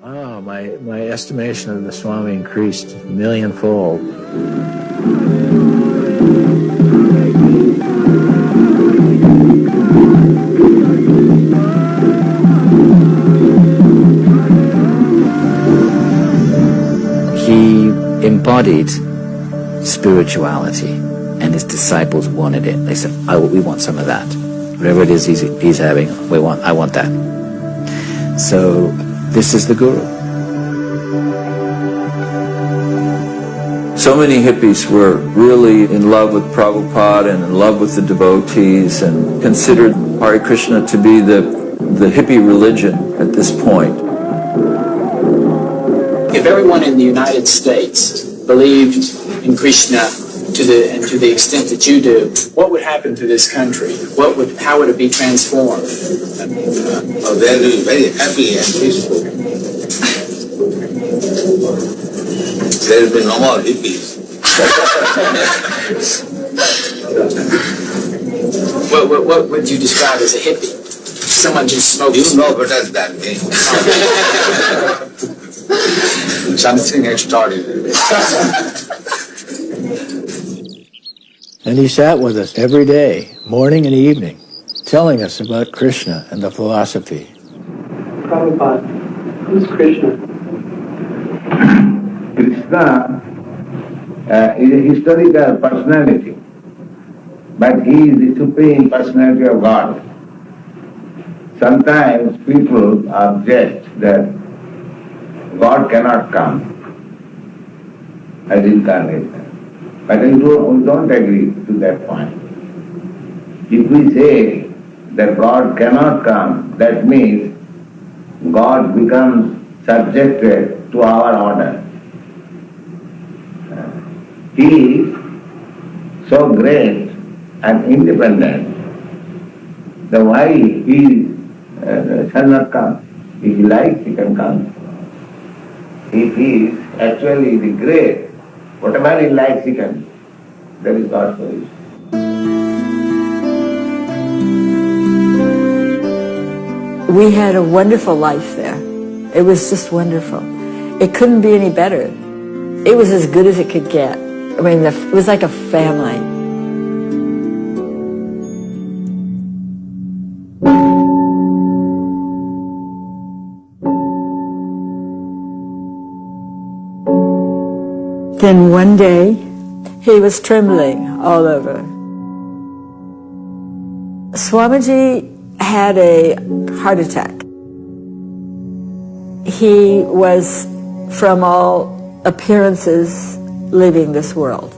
Oh, my estimation of the Swami increased a millionfold. He embodied spirituality, and his disciples wanted it. They said, we want some of that. Whatever it is he's having, I want that. So this is the Guru. So many hippies were really in love with Prabhupada and in love with the devotees and considered Hare Krishna to be the hippie religion at this point. If everyone in the United States believed in Krishna to the extent that you do, what would happen to this country? How would it be transformed? Oh, they'll be very happy and peaceful. There will be no more hippies. What would you describe as a hippie? Someone just smokes. You know better than me. Something extraordinary. And he sat with us every day, morning and evening, telling us about Krishna and the philosophy. Prabhupada, who's Krishna? Krishna is a historical personality, but he is the supreme personality of God. Sometimes people object that God cannot come as incarnation. But we don't agree to that point. If we say that God cannot come, that means God becomes subjected to our order. He is so great and independent that why he shall not come? If he likes, he can come. If he is actually the great, whatever he likes, he can. That is God's solution. We had a wonderful life there. It was just wonderful. It couldn't be any better. It was as good as it could get. I mean, it was like a family. Then one day, he was trembling all over. Swamiji had a heart attack. He was, from all appearances, leaving this world.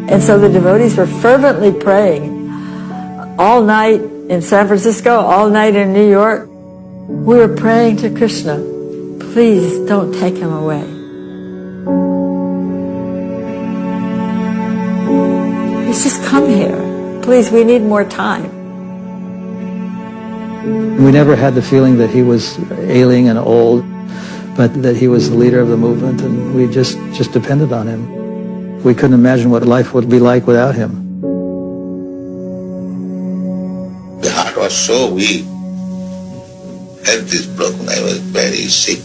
And so the devotees were fervently praying all night in San Francisco, all night in New York. We were praying to Krishna, please don't take him away. He's just come here. Please, we need more time. We never had the feeling that he was ailing and old, but that he was the leader of the movement, and we just depended on him. We couldn't imagine what life would be like without him. The heart was so weak. Health is broken. I was very sick.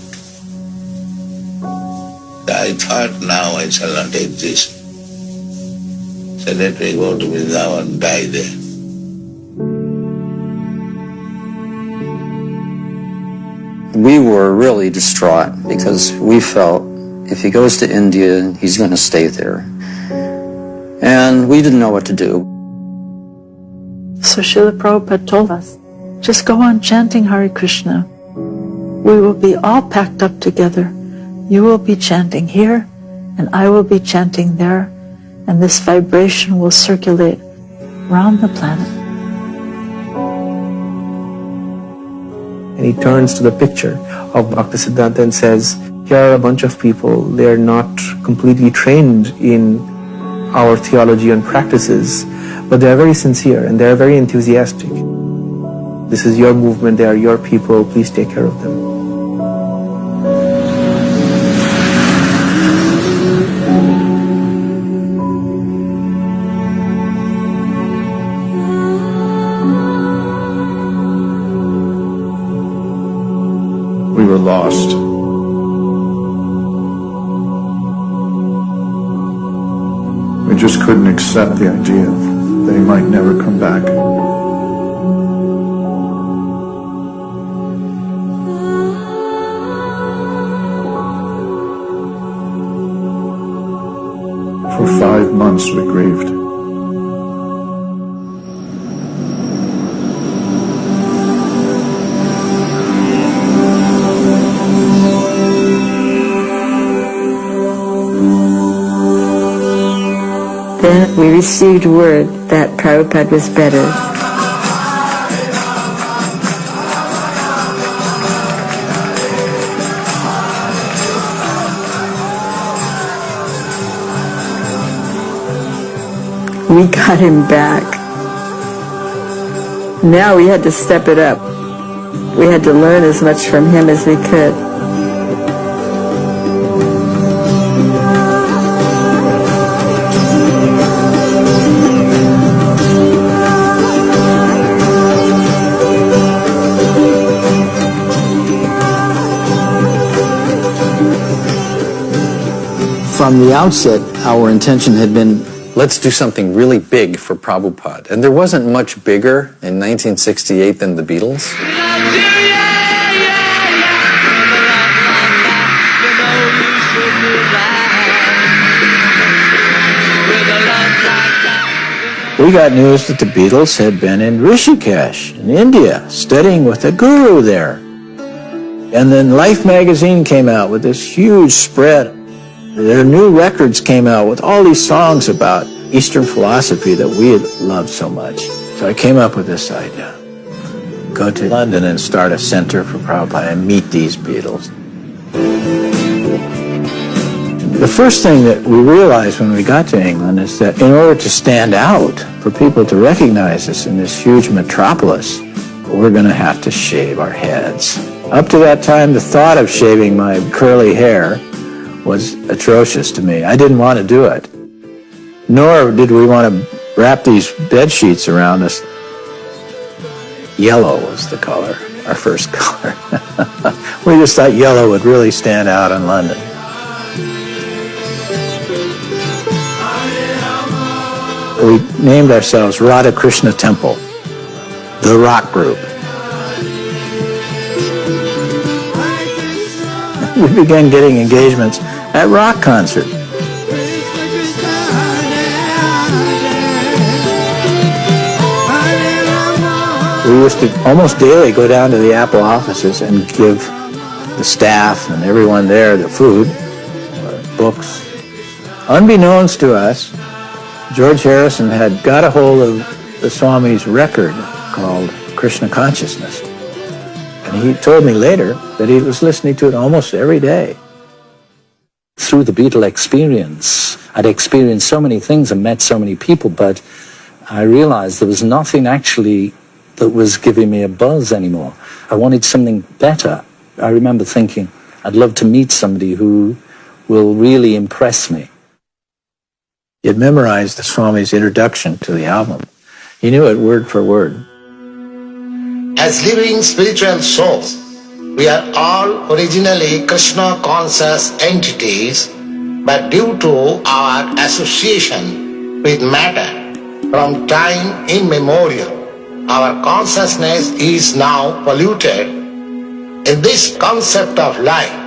I thought now I shall not exist. So let me go to Vrindavan and die there. We were really distraught because we felt if he goes to India, he's going to stay there. And we didn't know what to do. So Srila Prabhupada told us, just go on chanting Hare Krishna. We will be all packed up together. You will be chanting here, and I will be chanting there, and this vibration will circulate around the planet. And he turns to the picture of Bhaktisiddhanta and says, here are a bunch of people, they're not completely trained in our theology and practices, but they're very sincere and they're very enthusiastic. This is your movement, they are your people, please take care of them. lost. We just couldn't accept the idea that he might never come back. For 5 months we grieved. Then we received word that Prabhupada was better. We got him back. Now we had to step it up. We had to learn as much from him as we could. From the outset, our intention had been, let's do something really big for Prabhupada. And there wasn't much bigger in 1968 than the Beatles. We got news that the Beatles had been in Rishikesh, in India, studying with a guru there. And then Life magazine came out with this huge spread. Their new records came out with all these songs about Eastern philosophy that we had loved so much. So I came up with this idea. Go to London and start a center for Prabhupada and meet these Beatles. The first thing that we realized when we got to England is that in order to stand out, for people to recognize us in this huge metropolis, we're going to have to shave our heads. Up to that time, the thought of shaving my curly hair was atrocious to me. I didn't want to do it. Nor did we want to wrap these bed sheets around us. Yellow was the color, our first color. We just thought yellow would really stand out in London. We named ourselves Hare Krsna Temple, the rock group. We began getting engagements at rock concerts. We used to almost daily go down to the Apple offices and give the staff and everyone there the food, books. Unbeknownst to us, George Harrison had got a hold of the Swami's record called Krishna Consciousness. And he told me later that he was listening to it almost every day. Through the Beatle experience, I'd experienced so many things and met so many people, but I realized there was nothing actually that was giving me a buzz anymore. I wanted something better. I remember thinking, I'd love to meet somebody who will really impress me. He had memorized the Swami's introduction to the album. He knew it word for word. As living spiritual souls, we are all originally Krishna conscious entities, but due to our association with matter from time immemorial, our consciousness is now polluted. In this concept of life,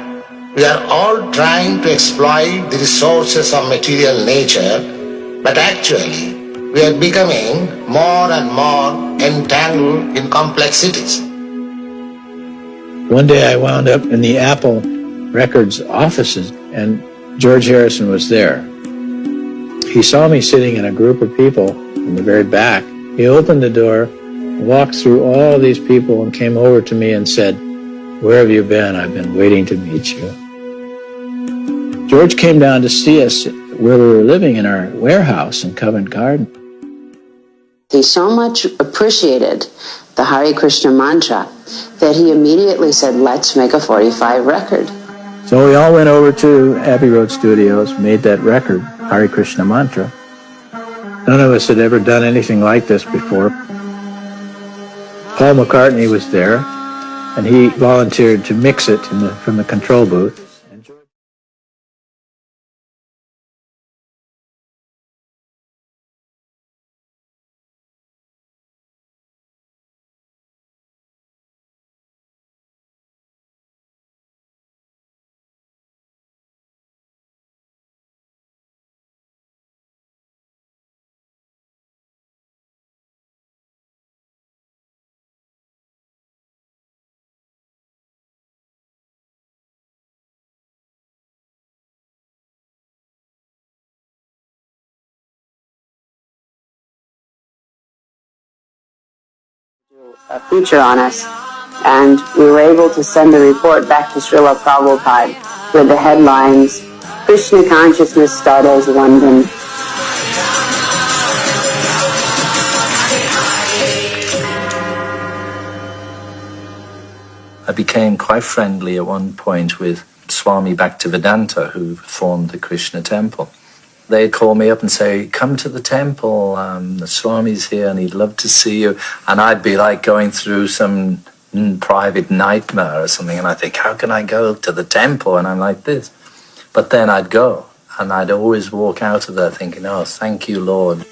we are all trying to exploit the resources of material nature, but actually we are becoming more and more entangled in complexities. One day I wound up in the Apple Records offices and George Harrison was there. He saw me sitting in a group of people in the very back. He opened the door, walked through all these people and came over to me and said, "Where have you been? I've been waiting to meet you." George came down to see us where we were living in our warehouse in Covent Garden. He so much appreciated the Hare Krishna mantra that he immediately said, let's make a 45 record. So we all went over to Abbey Road Studios, made that record, Hare Krishna mantra. None of us had ever done anything like this before. Paul McCartney was there. And he volunteered to mix it from the control booth. A feature on us, and we were able to send a report back to Srila Prabhupada with the headlines, Krishna Consciousness Startles London. I became quite friendly at one point with Swami Bhaktivedanta, who formed the Krishna temple. They'd call me up and say, come to the temple, the Swami's here and he'd love to see you. And I'd be like going through some private nightmare or something, and I think, how can I go to the temple? And I'm like this. But then I'd go, and I'd always walk out of there thinking, oh, thank you, Lord.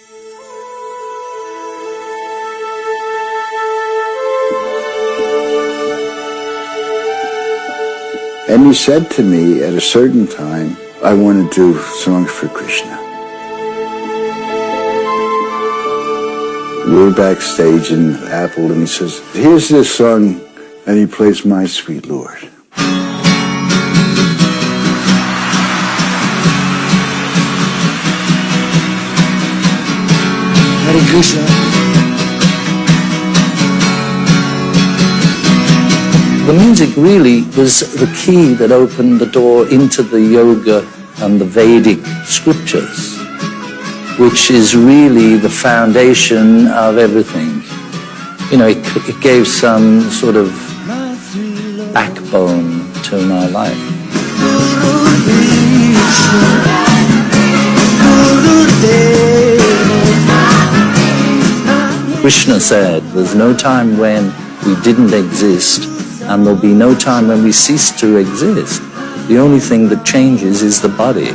And he said to me at a certain time, I want to do songs for Krishna. We're backstage in Apple, and he says, here's this song, and he plays My Sweet Lord. Hare Krishna. The music really was the key that opened the door into the yoga and the Vedic scriptures, which is really the foundation of everything. You know, it gave some sort of backbone to my life. Krishna said, there's no time when we didn't exist, and there'll be no time when we cease to exist. The only thing that changes is the body.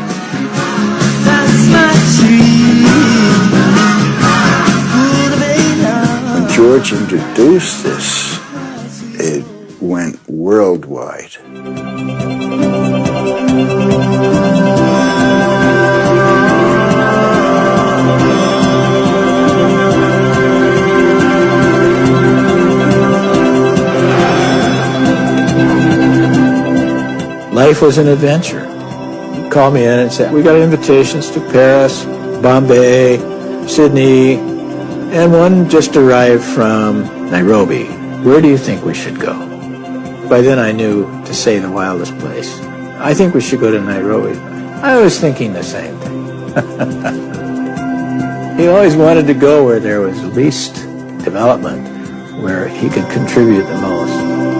When George introduced this, it went worldwide. Life was an adventure. He'd call me in and say, we got invitations to Paris, Bombay, Sydney, and one just arrived from Nairobi. Where do you think we should go? By then I knew to say the wildest place. I think we should go to Nairobi. I was thinking the same thing. He always wanted to go where there was least development, where he could contribute the most.